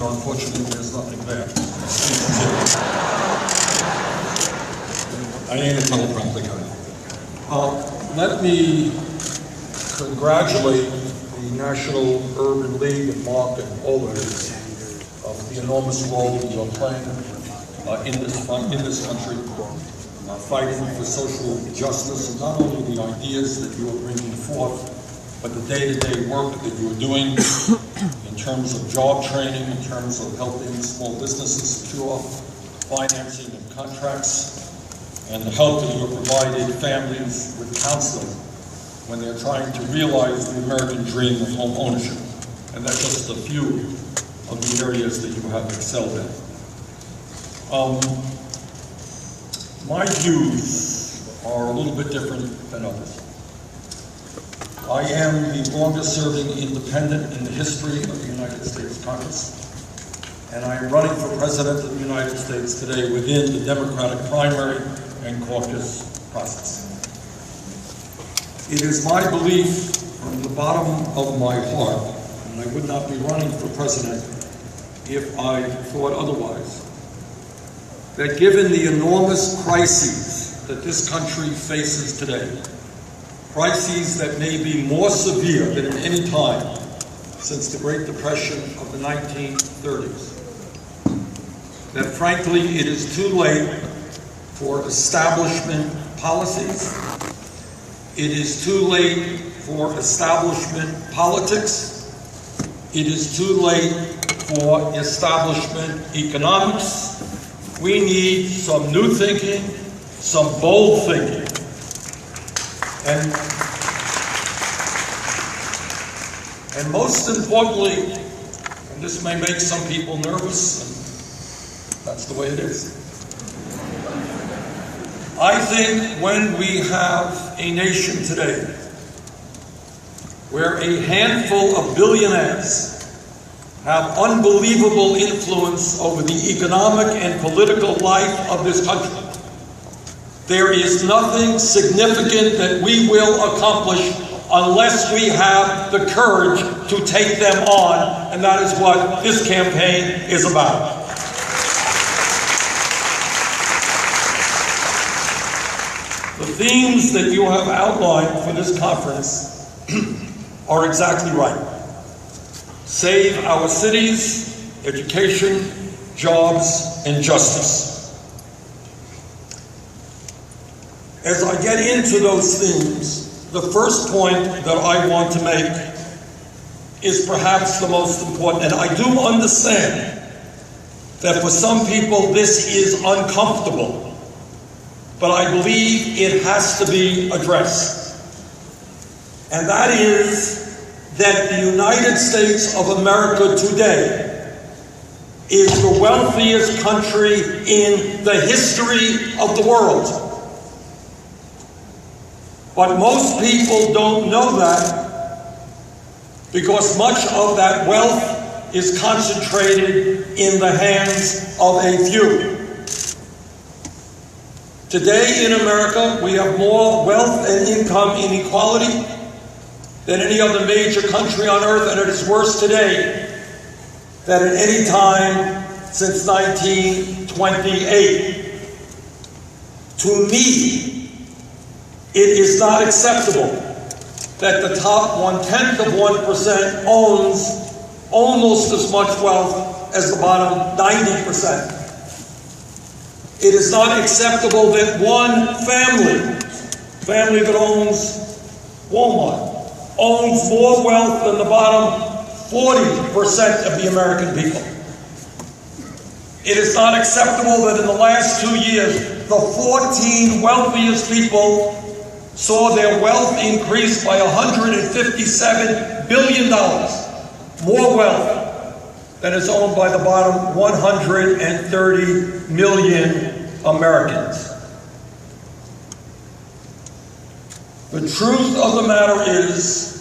Unfortunately, there's nothing there. I ain't a teleprompter guy. Let me congratulate the National Urban League and Mark and all of it of the enormous role that you're playing in this country, fighting for social justice, and not only the ideas that you are bringing forth, but the day-to-day work that you are doing in terms of job training, in terms of helping small businesses secure financing and contracts, and the help that you are providing families with counseling when they're trying to realize the American dream of home ownership. And that's just a few of the areas that you have excelled in. My views are a little bit different than others. I am the longest serving independent in the history of the United States Congress, and I am running for President of the United States today within the Democratic primary and caucus process. It is my belief from the bottom of my heart, and I would not be running for president if I thought otherwise, that given the enormous crises that this country faces today, crises that may be more severe than at any time since the Great Depression of the 1930s, that frankly it is too late for establishment policies, it is too late for establishment politics, it is too late for establishment economics. We need some new thinking, some bold thinking. And most importantly, and this may make some people nervous, and that's the way it is, I think when we have a nation today where a handful of billionaires have unbelievable influence over the economic and political life of this country, there is nothing significant that we will accomplish unless we have the courage to take them on, and that is what this campaign is about. The themes that you have outlined for this conference are exactly right. Save our cities, education, jobs, and justice. As I get into those themes, the first point that I want to make is perhaps the most important, and I do understand that for some people this is uncomfortable, but I believe it has to be addressed. And that is that the United States of America today is the wealthiest country in the history of the world. But most people don't know that because much of that wealth is concentrated in the hands of a few. Today in America, we have more wealth and income inequality than any other major country on earth, and it is worse today than at any time since 1928. To me, it is not acceptable that the top 0.1% owns almost as much wealth as the bottom 90%. It is not acceptable that one family that owns Walmart, owns more wealth than the bottom 40% of the American people. It is not acceptable that in the last 2 years, the 14 wealthiest people saw their wealth increase by $157 billion, more wealth than is owned by the bottom 130 million Americans. The truth of the matter is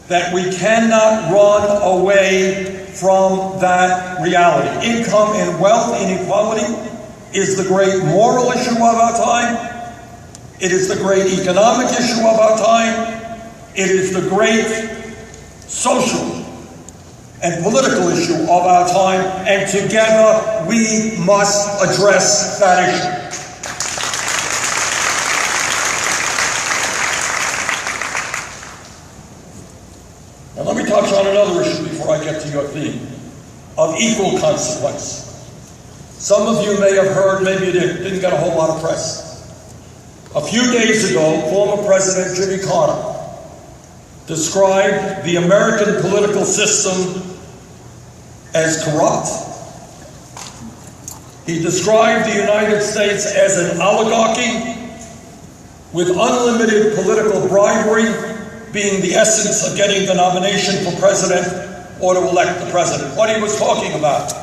that we cannot run away from that reality. Income and wealth inequality is the great moral issue of our time. It is the great economic issue of our time. It is the great social and political issue of our time, and together we must address that issue. Now let me touch on another issue before I get to your theme, of equal consequence. Some of you may have heard, maybe you didn't get a whole lot of press. A few days ago, former President Jimmy Carter described the American political system as corrupt. He described the United States as an oligarchy with unlimited political bribery being the essence of getting the nomination for president or to elect the president. What he was talking about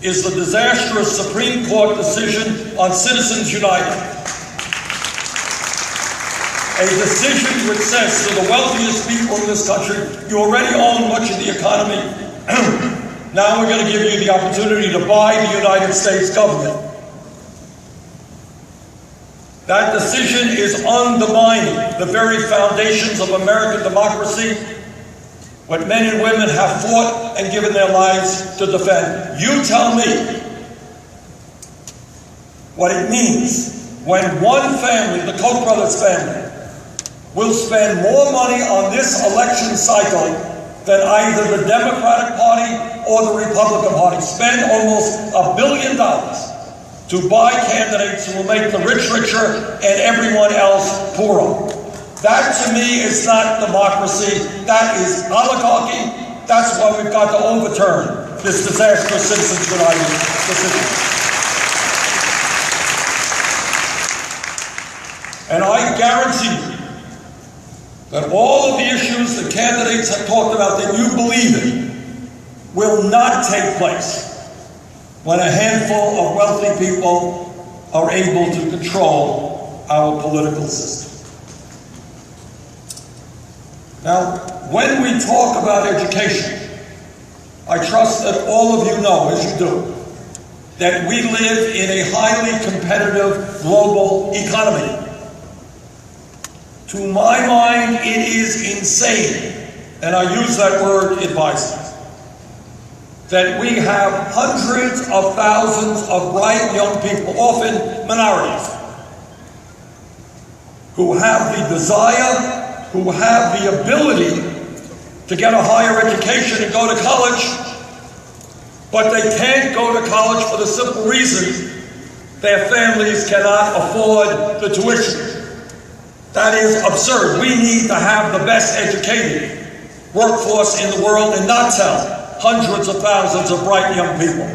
is the disastrous Supreme Court decision on Citizens United. A decision which says to the wealthiest people in this country, you already own much of the economy. Now we're going to give you the opportunity to buy the United States government. That decision is undermining the very foundations of American democracy, what men and women have fought and given their lives to defend. You tell me what it means when one family, the Koch brothers family, will spend more money on this election cycle than either the Democratic Party or the Republican Party. Spend almost $1 billion to buy candidates who will make the rich richer and everyone else poorer. That, to me, is not democracy. That is oligarchy. That's why we've got to overturn this disastrous Citizens United decision. And I guarantee you that all of the issues the candidates have talked about that you believe in will not take place when a handful of wealthy people are able to control our political system. Now, when we talk about education, I trust that all of you know, as you do, that we live in a highly competitive global economy. To my mind, it is insane, and I use that word advisedly, that we have hundreds of thousands of bright young people, often minorities, who have the desire, who have the ability to get a higher education and go to college, but they can't go to college for the simple reason their families cannot afford the tuition. That is absurd. We need to have the best educated workforce in the world and not tell hundreds of thousands of bright young people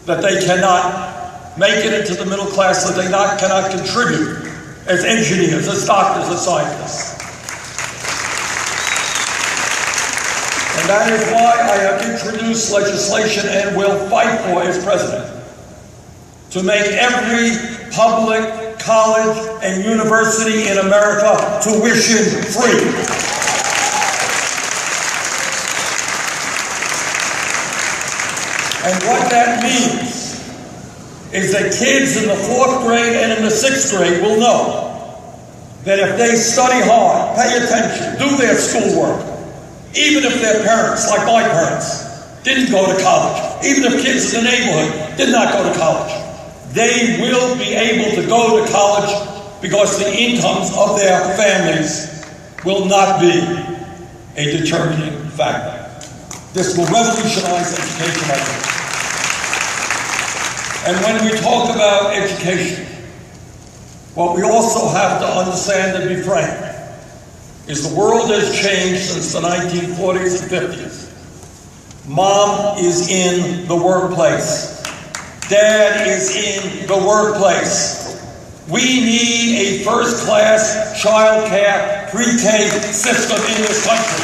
that they cannot make it into the middle class, that they cannot contribute as engineers, as doctors, as scientists. And that is why I have introduced legislation and will fight for as president to make every public college and university in America tuition free. And what that means is that kids in the 4th grade and in the 6th grade will know that if they study hard, pay attention, do their schoolwork, even if their parents, like my parents, didn't go to college, even if kids in the neighborhood did not go to college, they will be able to go to college because the incomes of their families will not be a determining factor. This will revolutionize education, I think. And when we talk about education, what we also have to understand and be frank is the world has changed since the 1940s and 50s. Mom is in the workplace. Dad is in the workplace. We need a first-class child care pre-K system in this country.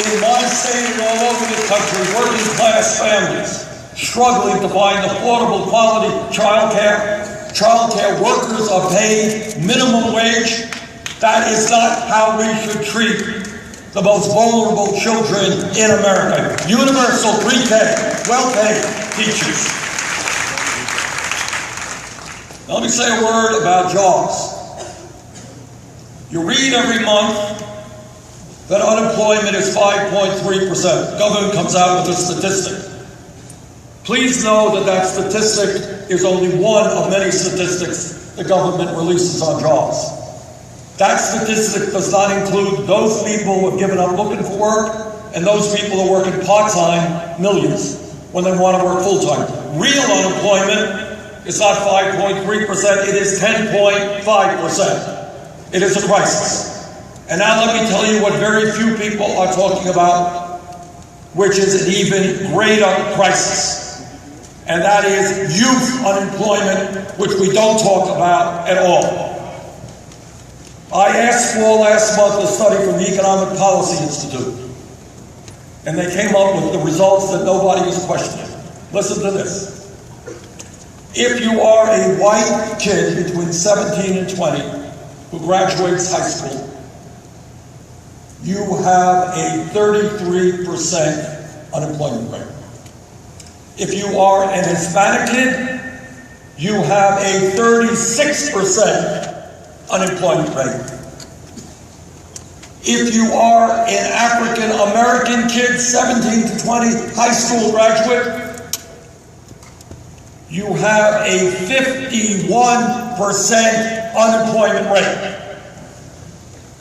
In my state and all over this country, working-class families struggling to find affordable quality child care. Child care workers are paid minimum wage. That is not how we should treat the most vulnerable children in America. Universal pre-K, well-paid teachers. Now, let me say a word about jobs. You read every month that unemployment is 5.3%. Government comes out with a statistic. Please know that that statistic is only one of many statistics the government releases on jobs. That statistic does not include those people who have given up looking for work and those people who are working part-time, millions, when they want to work full-time. Real unemployment is not 5.3%, it is 10.5%. It is a crisis. And now let me tell you what very few people are talking about, which is an even greater crisis. And that is youth unemployment, which we don't talk about at all. I asked for last month a study from the Economic Policy Institute, and they came up with the results that nobody is questioning. Listen to this. If you are a white kid between 17 and 20 who graduates high school, you have a 33% unemployment rate. If you are an Hispanic kid, you have a 36% unemployment rate. If you are an African American kid, 17 to 20, high school graduate, you have a 51% unemployment rate.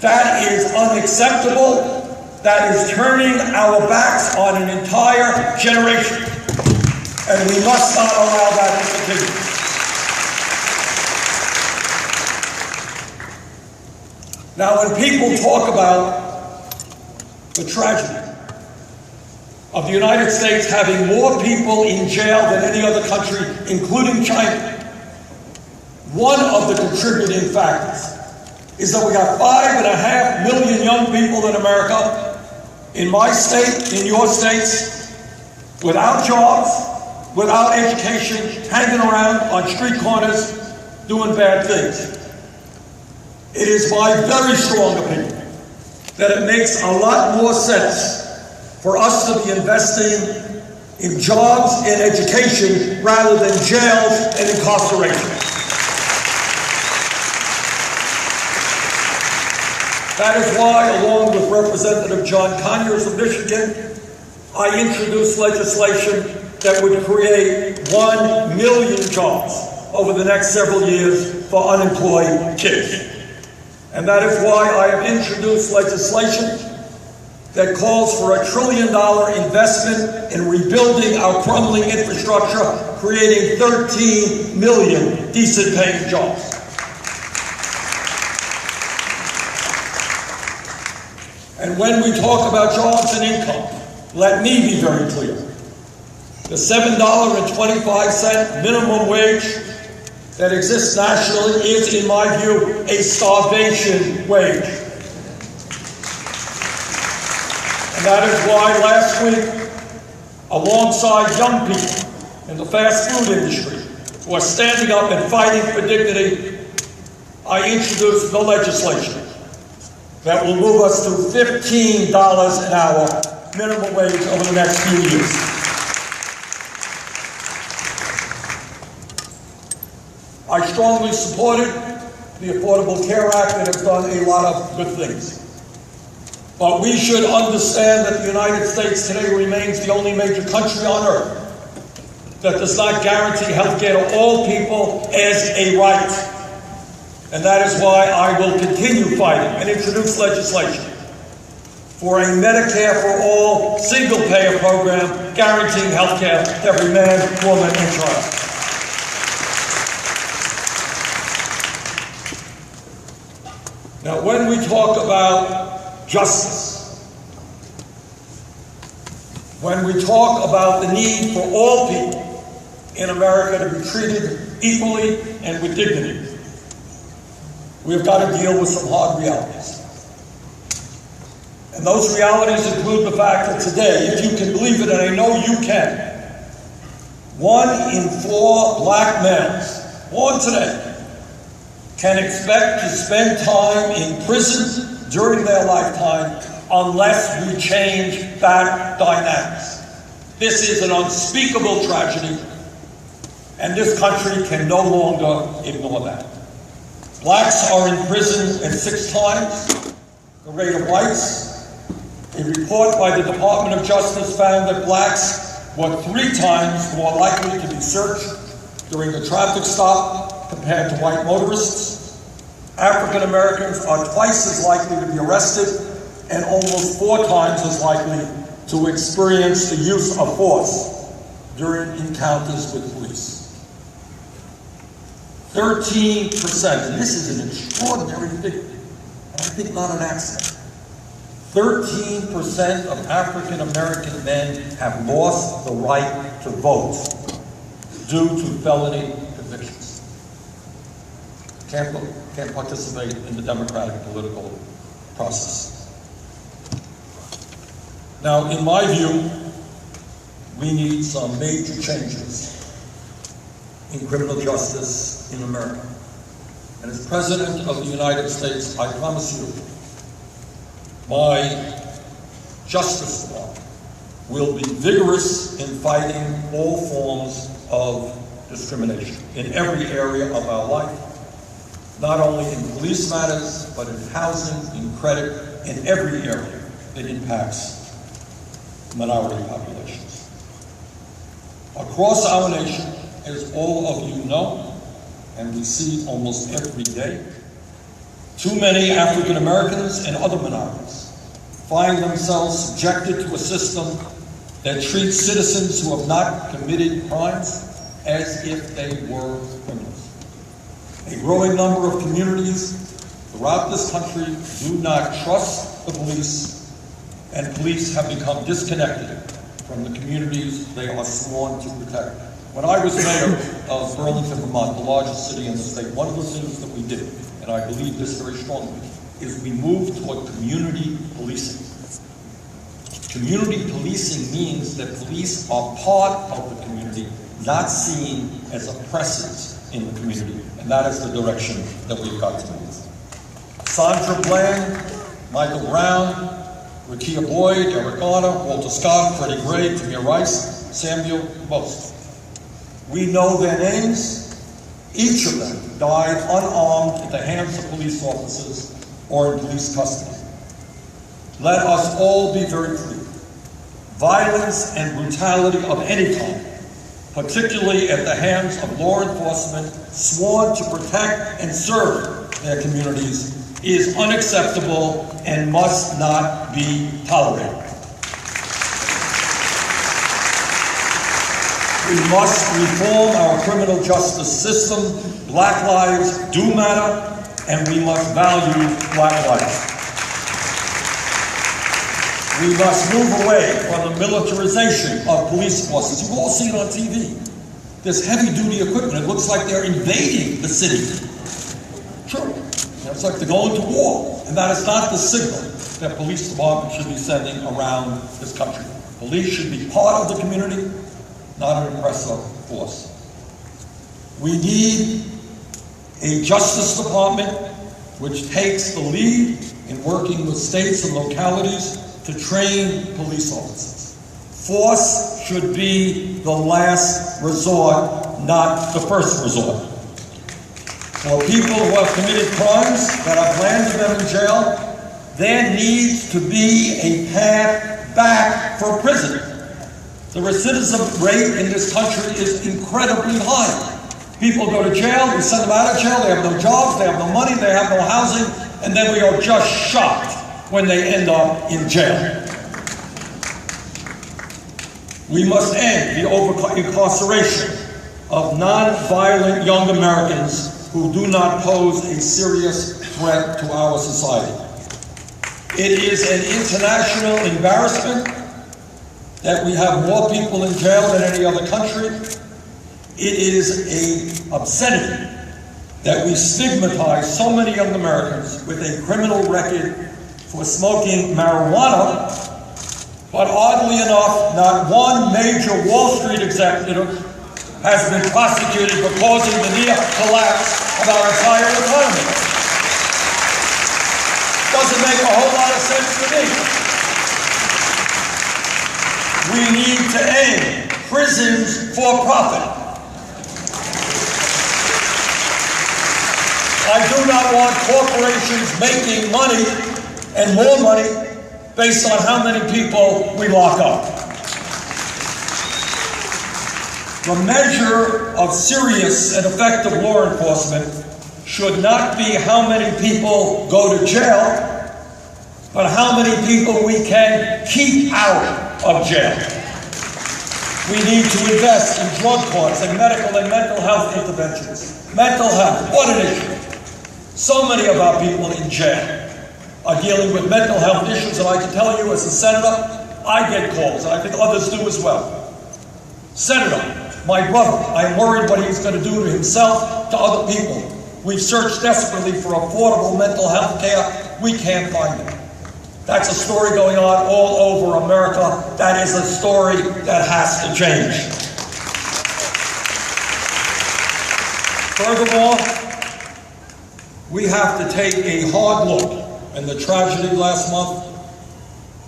That is unacceptable. That is turning our backs on an entire generation. And we must not allow that to continue. Now, when people talk about the tragedy of the United States having more people in jail than any other country, including China, one of the contributing factors is that we got 5.5 million young people in America, in my state, in your states, without jobs, without education, hanging around on street corners, doing bad things. It is my very strong opinion that it makes a lot more sense for us to be investing in jobs and education rather than jails and incarceration. That is why, along with Representative John Conyers of Michigan, I introduced legislation that would create 1 million jobs over the next several years for unemployed kids. And that is why I have introduced legislation that calls for $1 trillion investment in rebuilding our crumbling infrastructure, creating 13 million decent-paying jobs. And when we talk about jobs and income, let me be very clear. The $7.25 minimum wage that exists nationally is, in my view, a starvation wage. And that is why last week, alongside young people in the fast food industry who are standing up and fighting for dignity, I introduced the legislation that will move us to $15 an hour minimum wage over the next few years. I strongly supported the Affordable Care Act and have done a lot of good things. But we should understand that the United States today remains the only major country on earth that does not guarantee health care to all people as a right. And that is why I will continue fighting and introduce legislation for a Medicare for all single-payer program guaranteeing health care to every man, woman, and child. Now, when we talk about justice, when we talk about the need for all people in America to be treated equally and with dignity, we've got to deal with some hard realities. And those realities include the fact that today, if you can believe it, and I know you can, 1 in 4 black males born today can expect to spend time in prison during their lifetime unless we change that dynamics. This is an unspeakable tragedy, and this country can no longer ignore that. Blacks are in prison at 6 times the rate of whites, A report by the Department of Justice found that blacks were 3 times more likely to be searched during a traffic stop compared to white motorists. African Americans are twice as likely to be arrested and almost 4 times as likely to experience the use of force during encounters with police. 13%, and this is an extraordinary figure, and I think not an accident. 13% of African American men have lost the right to vote due to felony convictions. Can't participate in the democratic political process. Now, in my view, we need some major changes in criminal justice in America. And as President of the United States, I promise you, my Justice Department will be vigorous in fighting all forms of discrimination in every area of our life, not only in police matters, but in housing, in credit, in every area that impacts minority populations. Across our nation, as all of you know, and we see almost every day, too many African Americans and other minorities find themselves subjected to a system that treats citizens who have not committed crimes as if they were criminals. A growing number of communities throughout this country do not trust the police, and police have become disconnected from the communities they are sworn to protect. When I was mayor of Burlington, Vermont, the largest city in the state, one of the things that we did, and I believe this very strongly, is we moved toward community policing. Community policing means that police are part of the community, not seen as oppressors in the community. And that is the direction that we've got to move. Sandra Bland, Michael Brown, Rakia Boyd, Eric Garner, Walter Scott, Freddie Gray, Tamir Rice, Samuel Most. We know their names. Each of them died unarmed at the hands of police officers or in police custody. Let us all be very clear. Violence and brutality of any kind, particularly at the hands of law enforcement sworn to protect and serve their communities, is unacceptable and must not be tolerated. We must reform our criminal justice system. Black lives do matter, and we must value black lives. We must move away from the militarization of police forces. You've all seen it on TV. There's heavy-duty equipment. It looks like they're invading the city. Sure. It's like they're going to war. And that is not the signal that police departments should be sending around this country. Police should be part of the community, not an oppressive force. We need a Justice Department which takes the lead in working with states and localities to train police officers. Force should be the last resort, not the first resort. For people who have committed crimes that have landed them in jail, there needs to be a path back from prison. The recidivism rate in this country is incredibly high. People go to jail, we send them out of jail, they have no jobs, they have no money, they have no housing, and then we are just shocked when they end up in jail. We must end the over-incarceration of non-violent young Americans who do not pose a serious threat to our society. It is an international embarrassment that we have more people in jail than any other country. It is an obscenity that we stigmatize so many young Americans with a criminal record for smoking marijuana, but oddly enough, not one major Wall Street executive has been prosecuted for causing the near collapse of our entire economy. Doesn't make a whole lot of sense to me. We need to end prisons for profit. I do not want corporations making money and more money based on how many people we lock up. The measure of serious and effective law enforcement should not be how many people go to jail, but how many people we can keep out of jail. We need to invest in drug courts and medical and mental health interventions. Mental health, what an issue. So many of our people in jail are dealing with mental health issues, and I can tell you as a senator, I get calls, and I think others do as well. Senator, my brother, I'm worried what he's going to do to himself, to other people. We've searched desperately for affordable mental health care. We can't find it. That's a story going on all over America. That is a story that has to change. Furthermore, we have to take a hard look, and the tragedy last month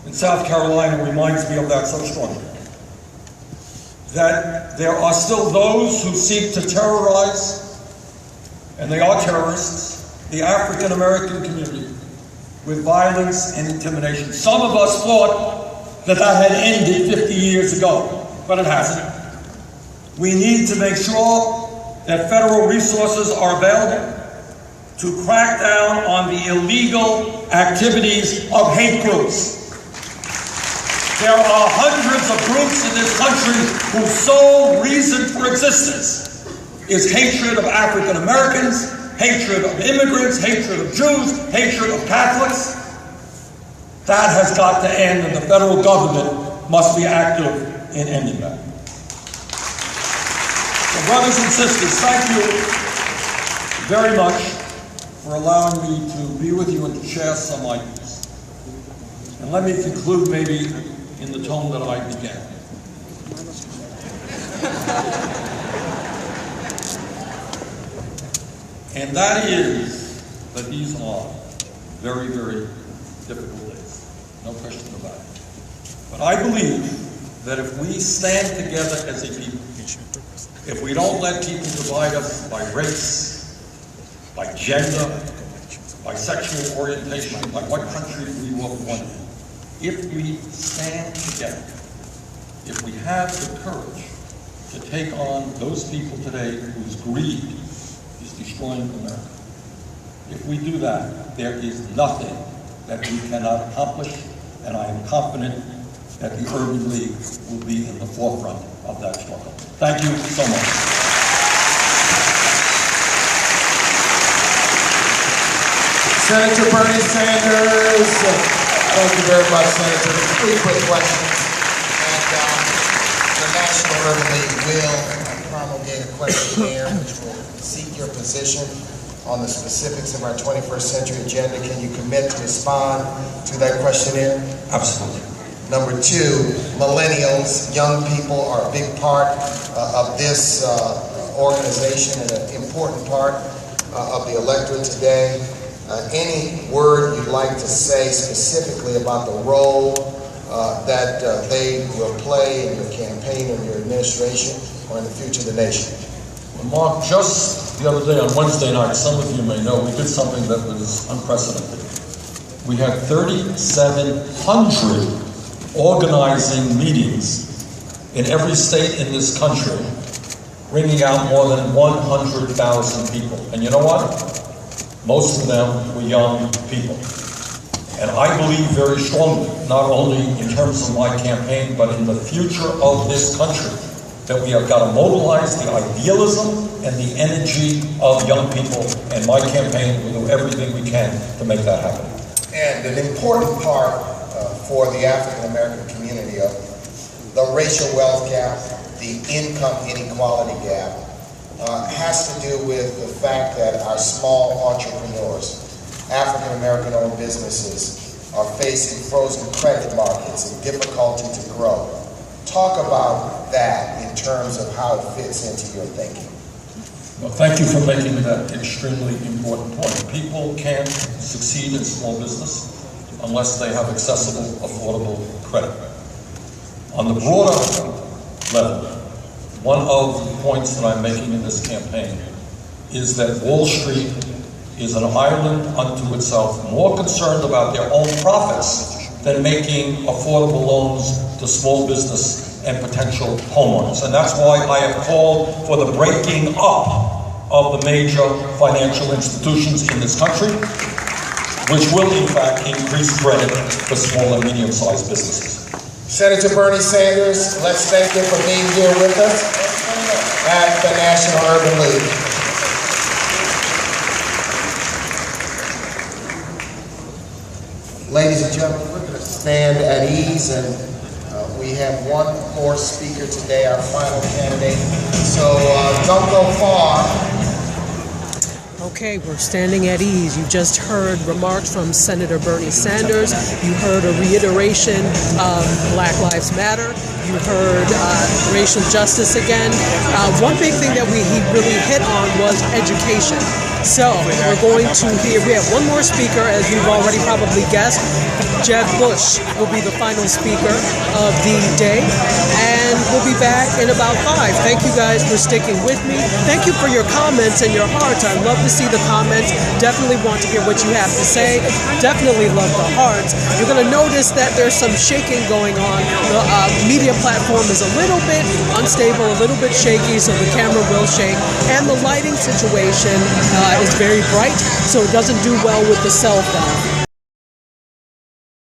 in South Carolina reminds me of that so strongly, that there are still those who seek to terrorize, and they are terrorists, the African American community with violence and intimidation. Some of us thought that that had ended 50 years ago, but it hasn't. We need to make sure that federal resources are available to crack down on the illegal activities of hate groups. There are hundreds of groups in this country whose sole reason for existence is hatred of African Americans, hatred of immigrants, hatred of Jews, hatred of Catholics. That has got to end, and the federal government must be active in ending that. So brothers and sisters, thank you very much for allowing me to be with you and to share some ideas. And let me conclude maybe in the tone that I began. And that is that these are very, very difficult days. No question about it. But I believe that if we stand together as a people, if we don't let people divide us by race, by gender, by sexual orientation, by what country we were born in, if we stand together, if we have the courage to take on those people today whose greed is destroying America, if we do that, there is nothing that we cannot accomplish, and I am confident that the Urban League will be in the forefront of that struggle. Thank you so much. Senator Bernie Sanders, thank you very much, Senator. Three quick questions. And the National Urban League will promulgate a questionnaire which will seek your position on the specifics of our 21st century agenda. Can you commit to respond to that questionnaire? Absolutely. Number two, millennials, young people are a big part of this organization and an important part of the electorate today. Any word you'd like to say specifically about the role that they will play in your campaign and your administration or in the future of the nation? Well, Mark, just the other day on Wednesday night, some of you may know, we did something that was unprecedented. We had 3,700 organizing meetings in every state in this country, bringing out more than 100,000 people. And you know what? Most of them were young people. And I believe very strongly, not only in terms of my campaign, but in the future of this country, that we have got to mobilize the idealism and the energy of young people, and my campaign will do everything we can to make that happen. And an important part for the African American community of the racial wealth gap, the income inequality gap, has to do with the fact that our small entrepreneurs, African American owned businesses, are facing frozen credit markets and difficulty to grow. Talk about that in terms of how it fits into your thinking. Well, thank you for making that extremely important point. People can't succeed in small business unless they have accessible, affordable credit. On the broader level, one of the points that I'm making in this campaign is that Wall Street is an island unto itself, more concerned about their own profits than making affordable loans to small business and potential homeowners. And that's why I have called for the breaking up of the major financial institutions in this country, which will in fact increase credit for small and medium-sized businesses. Senator Bernie Sanders, let's thank him for being here with us at the National Urban League. Ladies and gentlemen, we're going to stand at ease, and we have one more speaker today, our final candidate. So don't go far. Okay, we're standing at ease. You just heard remarks from Senator Bernie Sanders. You heard a reiteration of Black Lives Matter. You heard racial justice again. One big thing that he really hit on was education. So we're going to hear, we have one more speaker, as you've already probably guessed. Jeb Bush will be the final speaker of the day, and we'll be back in about 5. Thank you guys for sticking with me. Thank you for your comments and your hearts. I love to see the comments. Definitely want to hear what you have to say. Definitely love the hearts. You're going to notice that there's some shaking going on. The media platform is a little bit unstable, a little bit shaky, so the camera will shake. And the lighting situation is very bright, so it doesn't do well with the cell phone.